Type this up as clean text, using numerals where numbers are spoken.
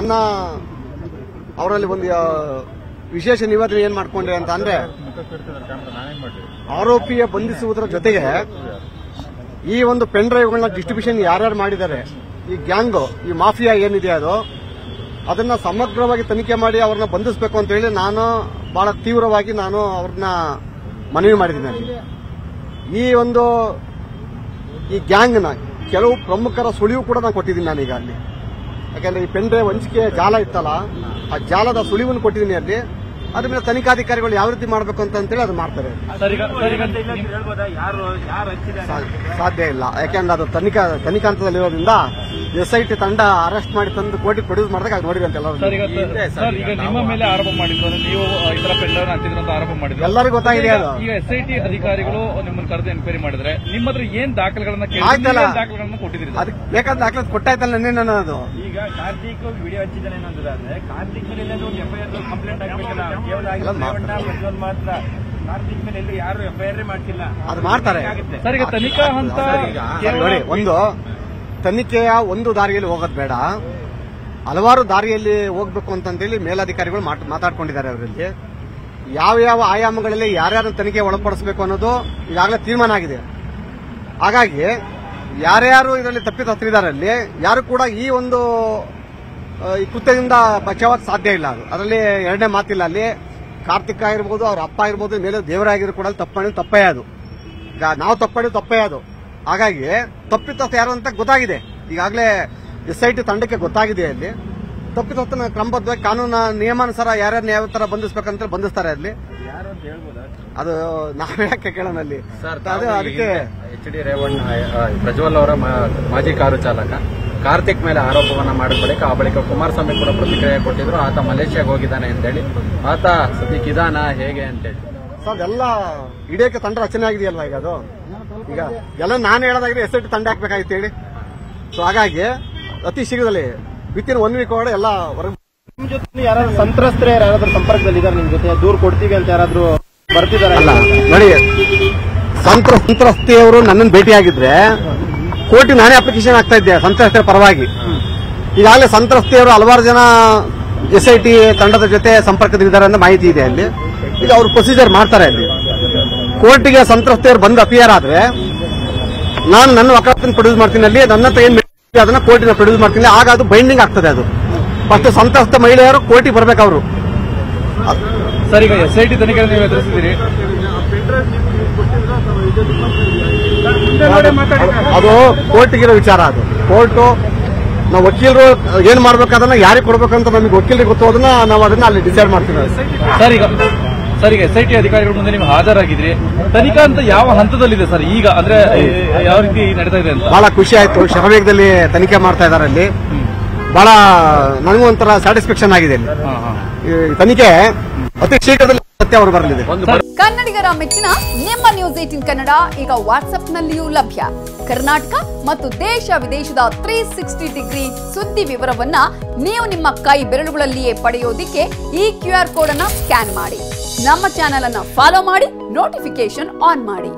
ನನ್ನ ಅವರಲ್ಲಿ ಒಂದು ವಿಶೇಷ ನಿವೇದನೆ ಏನ್ ಮಾಡ್ಕೊಂಡೆ ಅಂತ ಅಂದ್ರೆ, ಆರೋಪಿಯ ಬಂಧಿಸುವುದರ ಜೊತೆಗೆ ಈ ಒಂದು ಪೆನ್ ಡ್ರೈವ್ಗಳನ್ನ ಡಿಸ್ಟ್ರಿಬ್ಯೂಷನ್ ಯಾರ್ಯಾರು ಮಾಡಿದ್ದಾರೆ, ಈ ಗ್ಯಾಂಗ್, ಈ ಮಾಫಿಯಾ ಏನಿದೆ ಅದನ್ನ ಸಮಗ್ರವಾಗಿ ತನಿಖೆ ಮಾಡಿ ಅವ್ರನ್ನ ಬಂಧಿಸಬೇಕು ಅಂತ ಹೇಳಿ ನಾನು ಬಹಳ ತೀವ್ರವಾಗಿ ಅವ್ರನ್ನ ಮನವಿ ಮಾಡಿದ್ದೀನಿ. ಈ ಗ್ಯಾಂಗ್ನ ಕೆಲವು ಪ್ರಮುಖರ ಸುಳಿವು ಕೂಡ ನಾನು ಕೊಟ್ಟಿದ್ದೀನಿ ನಾನೀಗ ಅಲ್ಲಿ. ಯಾಕಂದ್ರೆ ಈ ಪೆನ್ ಡ್ರೈವ್ ಹಂಚಿಕೆ ಜಾಲ ಇತ್ತಲ್ಲ, ಆ ಜಾಲದ ಸುಳಿವನ್ನು ಕೊಟ್ಟಿದ್ದೀನಿ ಅಲ್ಲಿ. ಅದ್ರ ಮೇಲೆ ತನಿಖಾಧಿಕಾರಿಗಳು ಯಾವ ರೀತಿ ಮಾಡಬೇಕು ಅಂತೇಳಿ ಅದು ಮಾಡ್ತಾರೆ. ಸಾಧ್ಯ ಇಲ್ಲ, ಯಾಕೆಂದ್ರೆ ಅದು ತನಿಖಾ ಹಂತದಲ್ಲಿರೋದ್ರಿಂದ SIT ತಂಡ ಅರೆಸ್ಟ್ ಮಾಡಿ ತಂದು ಕೋರ್ಟ್ ಪ್ರೊಡ್ಯೂಸ್ ಮಾಡಿದಾಗ ಅದು ನೋಡಿರಿ ಅಂತ ನಿಮ್ಮ ಮೇಲೆ ಆರೋಪ ಮಾಡಿದ್ರು, ನೀವು ಈ ತರ ಪೆಂಡರ್ ಅಂತಿದ್ರು ಆರೋಪ ಮಾಡಿದ್ರು, ಎಲ್ಲರಿಗೂ ಗೊತ್ತಾಗಿದೆ. ಅದು ಈಗ SIT ಅಧಿಕಾರಿಗಳು ನಿಮ್ಮನ್ನು ಕರೆದು ಎನ್ಕ್ವೈರಿ ಮಾಡಿದ್ರೆ ನಿಮ್ಮ ಹತ್ರ ಏನ್ ದಾಖಲೆಗಳನ್ನ ಕೊಟ್ಟಿದ್ದೀರಿ? ಅದಕ್ಕೆ ಬೇಕಾದ ದಾಖಲೆ ಕೊಟ್ಟಾಯ್ತಲ್ಲ ನಿನ್ನೆ ನಾನು. ಅದು ಈಗ ಕಾರ್ತಿಕ್ ವಿಡಿಯೋ ಹಚ್ಚಿದ್ದಾನೆ ಅನ್ನೋದಾದ್ರೆ ಕಾರ್ತಿಕ್ ಮೇಲೆ FIR ಕಂಪ್ಲೇಂಟ್ ಆಗಬೇಕಲ್ಲ, ಮಾತ್ರ ಕಾರ್ತಿಕ್ ಮೇಲೆ ಎಲ್ಲೂ ಯಾರು FIR ಮಾಡ್ತಿಲ್ಲ. ಅದು ಮಾಡ್ತಾರೆ ಸರ್. ಈಗ ತನಿಖಾ ಹಂತ ನೋಡಿ, ತನಿಖೆಯ ಒಂದು ದಾರಿಯಲ್ಲಿ ಹೋಗೋದು ಬೇಡ, ಹಲವಾರು ದಾರಿಯಲ್ಲಿ ಹೋಗ್ಬೇಕು ಅಂತೇಳಿ ಮೇಲಧಿಕಾರಿಗಳು ಮಾತಾಡ್ಕೊಂಡಿದ್ದಾರೆ. ಅವರಲ್ಲಿ ಯಾವ ಆಯಾಮಗಳಲ್ಲಿ ಯಾರ್ಯಾರ ತನಿಖೆ ಒಳಪಡಿಸಬೇಕು ಅನ್ನೋದು ಈಗಾಗಲೇ ತೀರ್ಮಾನ ಆಗಿದೆ. ಹಾಗಾಗಿ ಯಾರ್ಯಾರು ಇದರಲ್ಲಿ ತಪ್ಪಿತಸ್ಥರಿದ್ದಾರೆ ಅಲ್ಲಿ ಯಾರು ಕೂಡ ಈ ಕೃತ್ಯದಿಂದ ಬಚಾವಕ್ಕೆ ಸಾಧ್ಯ ಇಲ್ಲ. ಅದರಲ್ಲಿ ಎರಡನೇ ಮಾತಿಲ್ಲ. ಅಲ್ಲಿ ಕಾರ್ತಿಕ್ ಆಗಿರ್ಬೋದು, ಅವ್ರ ಅಪ್ಪ ಆಗಿರ್ಬೋದು, ಮೇಲೆ ದೇವರಾಗಿರೋ ಕೂಡ ತಪ್ಪೇ ಅದು. ಈಗ ನಾವು ತಪ್ಪೇ ಅದು. ಹಾಗಾಗಿ ತಪ್ಪಿತಸ್ಥ ಯಾರು ಅಂತ ಗೊತ್ತಾಗಿದೆ. ಈಗಾಗಲೇ SIT ತಂಡಕ್ಕೆ ಗೊತ್ತಾಗಿದೆ. ಅಲ್ಲಿ ತಪ್ಪಿತಸ್ಥನ ಕ್ರಮಬದ್ಧವಾಗಿ ಕಾನೂನು ನಿಯಮಾನುಸಾರ ಯಾರ್ಯಾರನ್ನ ಯಾವ ತರ ಬಂಧಿಸಬೇಕಂತ ಬಂಧಿಸ್ತಾರೆ. ಅಲ್ಲಿ ಅದು ನಾವೇ ಯಾಕೆ ಕೇಳೋಣ ಅಲ್ಲಿ. ಅದಕ್ಕೆ HD ರೇವಣ್ಣ ಪ್ರಜ್ವಲ್ ಅವರ ಮಾಜಿ ಕಾರು ಚಾಲಕ ಕಾರ್ತಿಕ್ ಮೇಲೆ ಆರೋಪವನ್ನ ಮಾಡಿದ ಬಳಿಕ ಆ ಬಳಿಕ ಕುಮಾರಸ್ವಾಮಿ ಕೂಡ ಪ್ರತಿಕ್ರಿಯೆ ಕೊಟ್ಟಿದ್ರು. ಆತ ಮಲೇಷ್ಯಾಗೆ ಹೋಗಿದ್ದಾನೆ ಅಂತೇಳಿ. ಆತ ಸದ್ಯಕ್ಕೆ ಇದಾನ ಹೇಗೆ ಅಂತೇಳಿ ಸರ್ ಎಲ್ಲ ಇಡೇಕೆ ತಂಡ ರಚನೆ ಆಗಿದೆಯಲ್ವಾ ಈಗ. ಅದು ಈಗ ಎಲ್ಲ ನಾನು ಹೇಳೋದಾಗಿದೆ SIT ತಂಡ ಹಾಕ್ಬೇಕಾಗಿತ್ತು ಹೇಳಿ. ಸೊ ಹಾಗಾಗಿ ಅತಿ ಶೀಘ್ರದಲ್ಲಿ ವಿತಿನ್ 1 ವೀಕ್ ಒಳಗಡೆ ಎಲ್ಲ ಹೊರಗೆ. ನಿಮ್ ಜೊತೆ ಯಾರಾದ್ರೂ ಸಂತ್ರಸ್ತರು ಯಾರಾದ್ರೂ ಸಂಪರ್ಕದಲ್ಲಿ ಇದ್ದಾರೆ, ನಿಮ್ ಜೊತೆ ದೂರ ಕೊಡ್ತೀವಿ ಅಂತ ಯಾರಾದ್ರೂ ಬರ್ತಿದಾರೆ? ಅಲ್ಲ ನೋಡಿ, ಸಂತ್ರಸ್ತೆಯವರು ನನ್ನನ್ನು ಭೇಟಿಯಾಗಿದ್ರೆ ಕೋರ್ಟಿಗೆ ನಾನೇ ಅಪ್ಲಿಕೇಶನ್ ಆಗ್ತಾ ಇದ್ದೆ ಸಂತ್ರಸ್ತರ ಪರವಾಗಿ. ಈಗಾಗಲೇ ಸಂತ್ರಸ್ತೆಯವರು ಹಲವಾರು ಜನ SIT ತಂಡದ ಜೊತೆ ಸಂಪರ್ಕದಲ್ಲಿದ್ದಾರೆ ಅಂತ ಮಾಹಿತಿ ಇದೆ. ಅಲ್ಲಿ ಈಗ ಅವರು ಪ್ರೊಸೀಜರ್ ಮಾಡ್ತಾರೆ. ಅಲ್ಲಿ ಕೋರ್ಟಿಗೆ ಸಂತ್ರಸ್ತೆಯವರು ಬಂದು ಅಪಿಯರ್ ಆದ್ರೆ ನಾನು ನನ್ನ ವಕಾಲತ್ತನ್ನು ಪ್ರೊಡ್ಯೂಸ್ ಮಾಡ್ತೀನಿ. ಅಲ್ಲಿ ನನ್ನ ಹತ್ರ ಏನ್ ಅದನ್ನ ಕೋರ್ಟಿನ ಪ್ರೊಡ್ಯೂಸ್ ಮಾಡ್ತೀನಿ. ಆಗ ಅದು ಬೈಂಡಿಂಗ್ ಆಗ್ತದೆ. ಅದು ಫಸ್ಟ್ ಸಂತ್ರಸ್ತ ಮಹಿಳೆಯರು ಕೋರ್ಟಿಗೆ ಬರ್ಬೇಕು ಅವರು. ಸರ್, ಈಗ SIT ತನಿಖೆ ನೀವು ಎದುರಿಸಿದ್ದೀರಿ, ಅದು ಕೋರ್ಟಿಗಿರೋ ವಿಚಾರ. ಅದು ಕೋರ್ಟು ನಾವು ವಕೀಲರು ಏನ್ ಮಾಡ್ಬೇಕು ಅದನ್ನ ಯಾರಿಗೆ ಕೊಡ್ಬೇಕಂತ ನಮಗೆ ವಕೀಲರಿಗೆ ಗೊತ್ತು. ಅದನ್ನ ನಾವು ಅದನ್ನ ಅಲ್ಲಿ ಡಿಸೈಡ್ ಮಾಡ್ತೀವಿ. ಸರ್, ಈಗ SIT ಅಧಿಕಾರಿಗಳ ಮುಂದೆ ನೀವು ಹಾಜರಾಗಿದ್ರಿ. ತನಿಖಾ ಅಂತ ಯಾವ ಹಂತದಲ್ಲಿದೆ ಸರ್ ಈಗ? ಅಂದ್ರೆ ಯಾವ ರೀತಿ ನಡೀತಾ ಇದೆ ಅಂತ ಬಹಳ ಖುಷಿ ಆಯ್ತು. ಶರವೇಗದಲ್ಲಿ ತನಿಖೆ ಮಾಡ್ತಾ ಇದ್ದಾರೆ. ಅಲ್ಲಿ ಬಹಳ ನನಗೂ ಒಂಥರ ಸ್ಯಾಟಿಸ್ಫ್ಯಾಕ್ಷನ್ ಆಗಿದೆ. ಅಲ್ಲಿ ತನಿಖೆ ಅತಿ ಶೀಘ್ರದಲ್ಲಿ ಸತ್ಯ ಅವರು ಬರಲಿದೆ. ಕನ್ನಡಿಗರ ಮೆಚ್ಚಿನ ನಿಮ್ಮ ನ್ಯೂಸ್ 18 ಕನ್ನಡ ಈಗ ವಾಟ್ಸ್ಆಪ್ನಲ್ಲಿಯೂ ಲಭ್ಯ. ಕರ್ನಾಟಕ ಮತ್ತು ದೇಶ ವಿದೇಶದ 360 ಡಿಗ್ರಿ ಸುದ್ದಿ ವಿವರವನ್ನ ನೀವು ನಿಮ್ಮ ಕೈ ಬೆರಳುಗಳಲ್ಲಿಯೇ ಪಡೆಯೋದಿಕ್ಕೆ ಈ QR ಕೋಡ್ ಅನ್ನ ಸ್ಕ್ಯಾನ್ ಮಾಡಿ. ನಮ್ಮ ಚಾನೆಲ್ ಅನ್ನ ಫಾಲೋ ಮಾಡಿ, ನೋಟಿಫಿಕೇಶನ್ ಆನ್ ಮಾಡಿ.